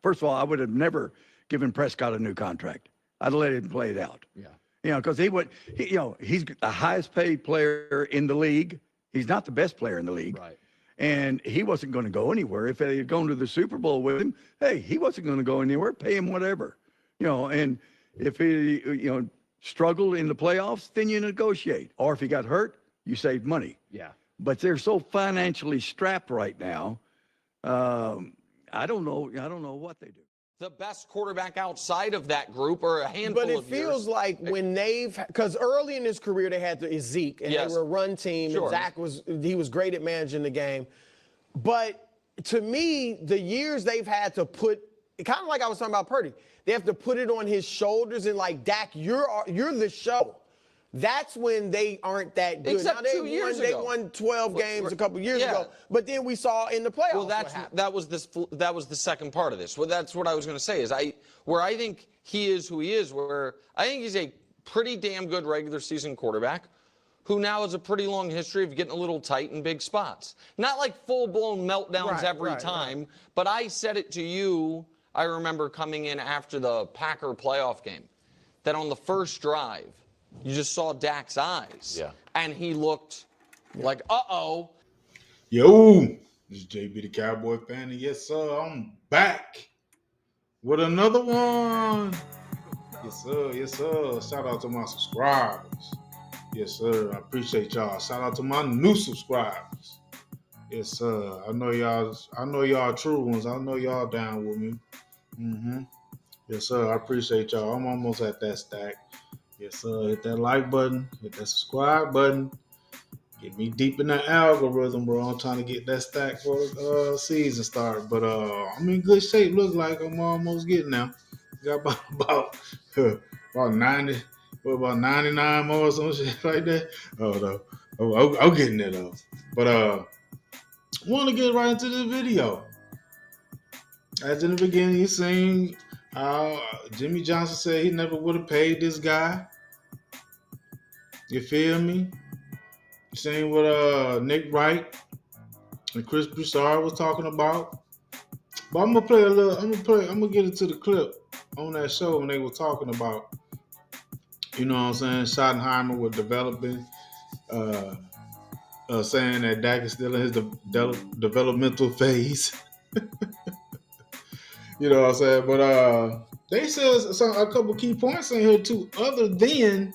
First of all, I would have never given Prescott a new contract. I'd let him play it out. Yeah. Because he's the highest paid player in the league. He's not the best player in the league. Right. And he wasn't going to go anywhere. If they had gone to the Super Bowl with him, hey, he wasn't going to go anywhere. Pay him whatever. And if he, struggled in the playoffs, then you negotiate. Or if he got hurt, you save money. Yeah. But they're so financially strapped right now. I don't know what they do. The best quarterback outside of that group, or a handful of years. But it feels like when because early in his career they had Zeke, and Yes. they were a run team, Sure. and Zach was great at managing the game. But to me, the years they've had to put, kind of like I was talking about Purdy, they have to put it on his shoulders and like, Dak, you're the show. That's when they aren't that good. Except now, 2 years they ago. won 12 games a couple years Yeah. ago, but then we saw in the playoffs. Well, that was the second part of this. Well, that's what I was going to say. Where I think he is who he is. Where I think he's a pretty damn good regular season quarterback, who now has a pretty long history of getting a little tight in big spots. Not like full-blown meltdowns every time, but I said it to you. I remember coming in after the Packer playoff game, that on the first drive, you just saw Dak's eyes. Yeah. And he looked like, uh-oh. Yo, this is JB the Cowboy fan, and yes, sir, I'm back with another one. Yes, sir, yes, sir. Shout out to my subscribers. Yes, sir, I appreciate y'all. Shout out to my new subscribers. Yes, sir. I know y'all true ones. I know y'all down with me. Yes, sir, I appreciate y'all. I'm almost at that stack. Yes, sir. Hit that like button. Hit that subscribe button. Get me deep in that algorithm, bro. I'm trying to get that stack for the season start. But I'm in good shape. Look like I'm almost getting there. Got about 90, about 99 more or some shit like that. Oh no, I'm getting there though. But want to get right into this video. As in the beginning, you seen Jimmy Johnson said he never would have paid this guy. You feel me? Same what Nick Wright and Chris Broussard was talking about. But I'm gonna get into the clip on that show when they were talking about, you know what I'm saying, Schottenheimer was developing, saying that Dak is still in his developmental phase. You know what I'm saying? But they said a couple key points in here too, other than,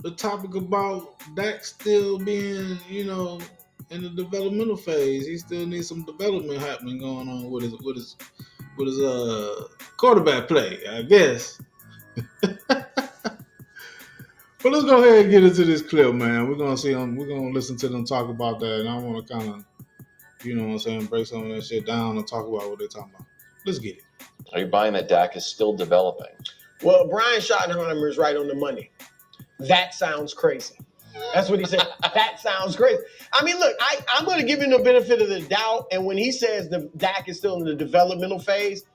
the topic about Dak still being, in the developmental phase. He still needs some development happening going on with his quarterback play, I guess. But let's go ahead and get into this clip, man. We're gonna see them. We're gonna listen to them talk about that, and I want to kind of, break some of that shit down and talk about what they're talking about. Let's get it. Are you buying that Dak is still developing? Well, Brian Schottenheimer is right on the money. That sounds crazy. That's what he said. That sounds crazy. I mean, look, I'm going to give him the benefit of the doubt. And when he says the Dak is still in the developmental phase,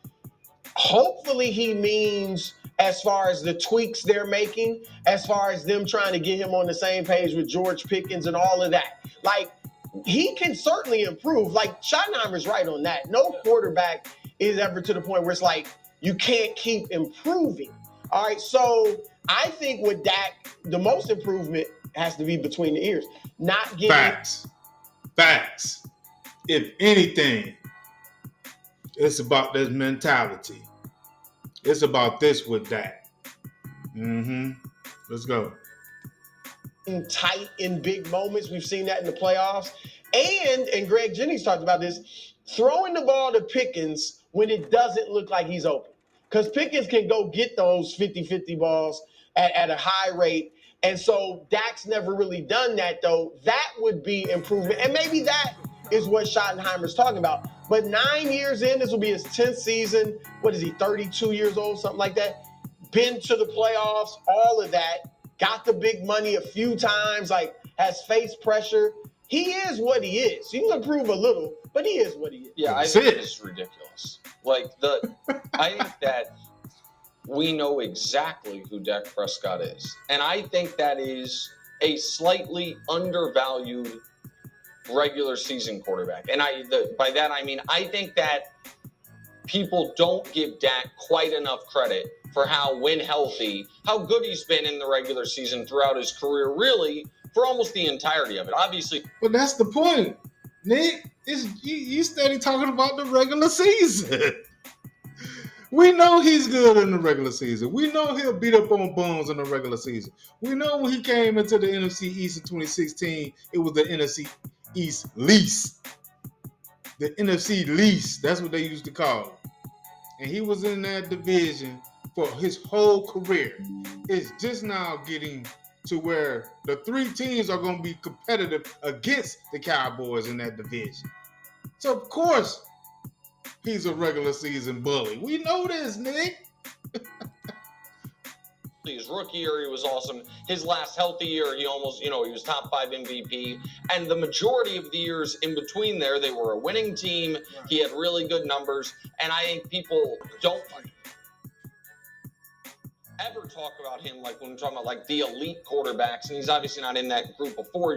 hopefully he means as far as the tweaks they're making, as far as them trying to get him on the same page with George Pickens and all of that. Like, he can certainly improve. Like, Schottenheimer's right on that. No quarterback is ever to the point where it's like, you can't keep improving. All right, so I think with Dak, the most improvement has to be between the ears. Not getting Facts. If anything, it's about this mentality. It's about this with Dak. Let's go. tight in big moments. We've seen that in the playoffs. And Greg Jennings talked about this, throwing the ball to Pickens when it doesn't look like he's open. Because Pickens can go get those 50-50 balls at a high rate. And so Dak's never really done that, though. That would be improvement. And maybe that is what Schottenheimer's talking about. But 9 years in, this will be his 10th season. What is he, 32 years old, something like that? Been to the playoffs, all of that. Got the big money a few times, like has faced pressure. He is what he is. He can improve a little, but he is what he is. Yeah, I think it's ridiculous. Like, I think that we know exactly who Dak Prescott is. And I think that is a slightly undervalued regular season quarterback. And by that, I mean, I think that people don't give Dak quite enough credit for how, when healthy, how good he's been in the regular season throughout his career, really, for almost the entirety of it. Obviously, But that's the point, Nick. You steady talking about the regular season. We know he's good in the regular season. We know he'll beat up on bums in the regular season. We know when he came into the NFC East in 2016, it was the NFC East least. The NFC least. That's what they used to call it. And he was in that division for his whole career. It's just now getting to where the three teams are going to be competitive against the Cowboys in that division. So, of course, he's a regular season bully. We know this, Nick. his rookie year, he was awesome. His last healthy year, he almost, he was top 5 MVP. And the majority of the years in between there, they were a winning team. Right. He had really good numbers. And I think people don't ever talk about him like when we're talking about like the elite quarterbacks. And he's obviously not in that group of 4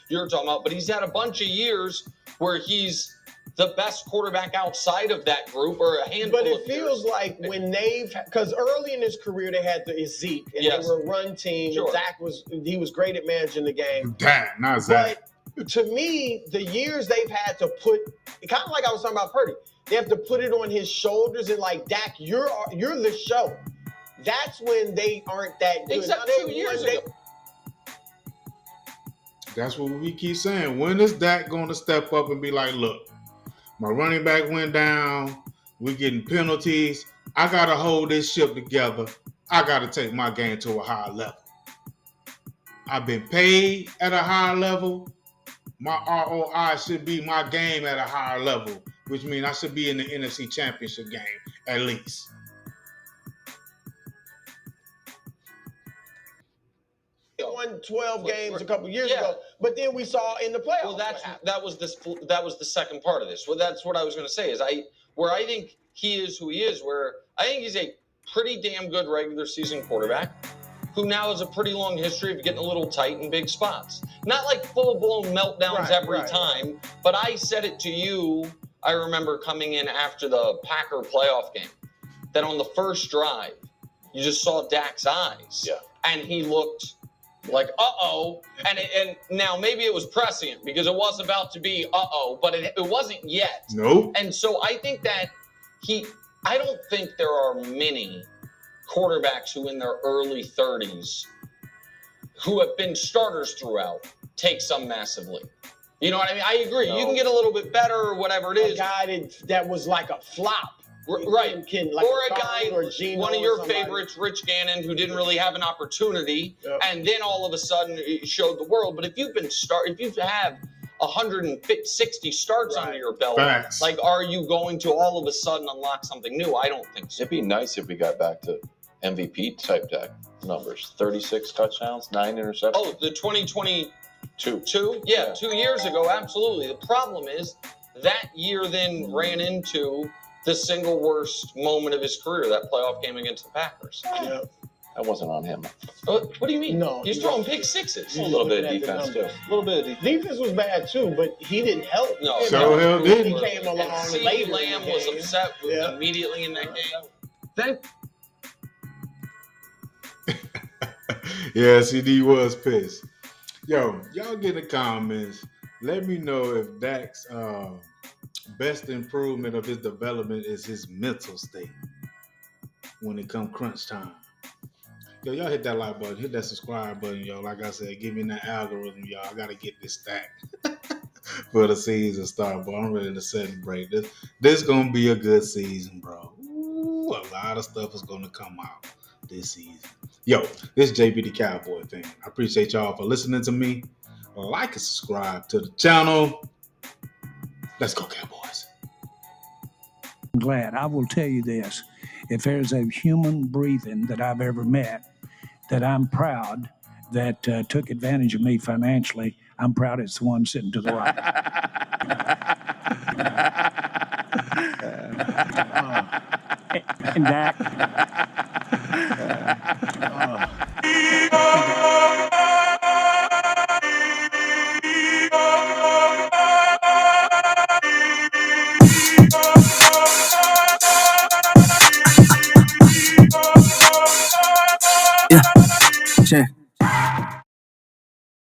you're talking about. But he's had a bunch of years where he's the best quarterback outside of that group, or a handful of years. But it feels like when because early in his career they had Zeke, and they were a run team. Sure. And Dak was great at managing the game. Dak, not Zach. But to me, the years they've had to put, kind of like I was talking about Purdy, they have to put it on his shoulders and like, Dak, you're the show. That's when they aren't that good. Except 2 years ago. That's what we keep saying. When is Dak going to step up and be like, look, my running back went down. We're getting penalties. I got to hold this ship together. I got to take my game to a higher level. I've been paid at a higher level. My ROI should be my game at a higher level, which means I should be in the NFC Championship game at least. Won 12 games a couple years ago, but then we saw in the playoffs. Well, that was the second part of this. Well, that's what I was going to say is I think he is who he is. Where I think he's a pretty damn good regular season quarterback who now has a pretty long history of getting a little tight in big spots. Not like full blown meltdowns every time, but I said it to you. I remember coming in after the Packer playoff game that on the first drive you just saw Dak's eyes, and he looked like and now maybe it was prescient because it was about to be but it wasn't yet. Nope. And so I think that I don't think there are many quarterbacks who in their early 30s who have been starters throughout take some massive leap. You know what I mean? I agree. No. You can get a little bit better or whatever it is. A guy that was like a flop. Right. Like or a guy, one of your favorites, Rich Gannon, who didn't really have an opportunity, and then all of a sudden it showed the world. But if you have 160 starts under your belt, like, are you going to all of a sudden unlock something new? I don't think so. It'd be nice if we got back to MVP type Dak numbers: 36 touchdowns, 9 interceptions. Oh, the 2022? Yeah, 2 years ago, absolutely. The problem is that year then ran into the single worst moment of his career, that playoff game against the Packers. Yeah. That wasn't on him. What do you mean? No. He's throwing pick sixes. A little bit of defense, too. A little bit of defense. Defense was bad, too, but he didn't help. No. So hell didn't. He came along later. Lamb was upset immediately in that game. Yeah, CD was pissed. Yo, y'all get in the comments. Let me know if Dak's best improvement of his development is his mental state when it comes crunch time. Yo, y'all hit that like button, hit that subscribe button, yo. Like I said, give me that algorithm, y'all. I gotta get this stack for the season start, bro. I'm ready to celebrate this. This gonna be a good season, bro. Ooh, a lot of stuff is gonna come out this season. Yo, this is JB the Cowboy thing. I appreciate y'all for listening to me. Like and subscribe to the channel. Let's go, Cowboys. I'm glad. I will tell you this. If there's a human breathing that I've ever met that I'm proud that took advantage of me financially, I'm proud it's the one sitting to the right. And Dak. Yeah, check.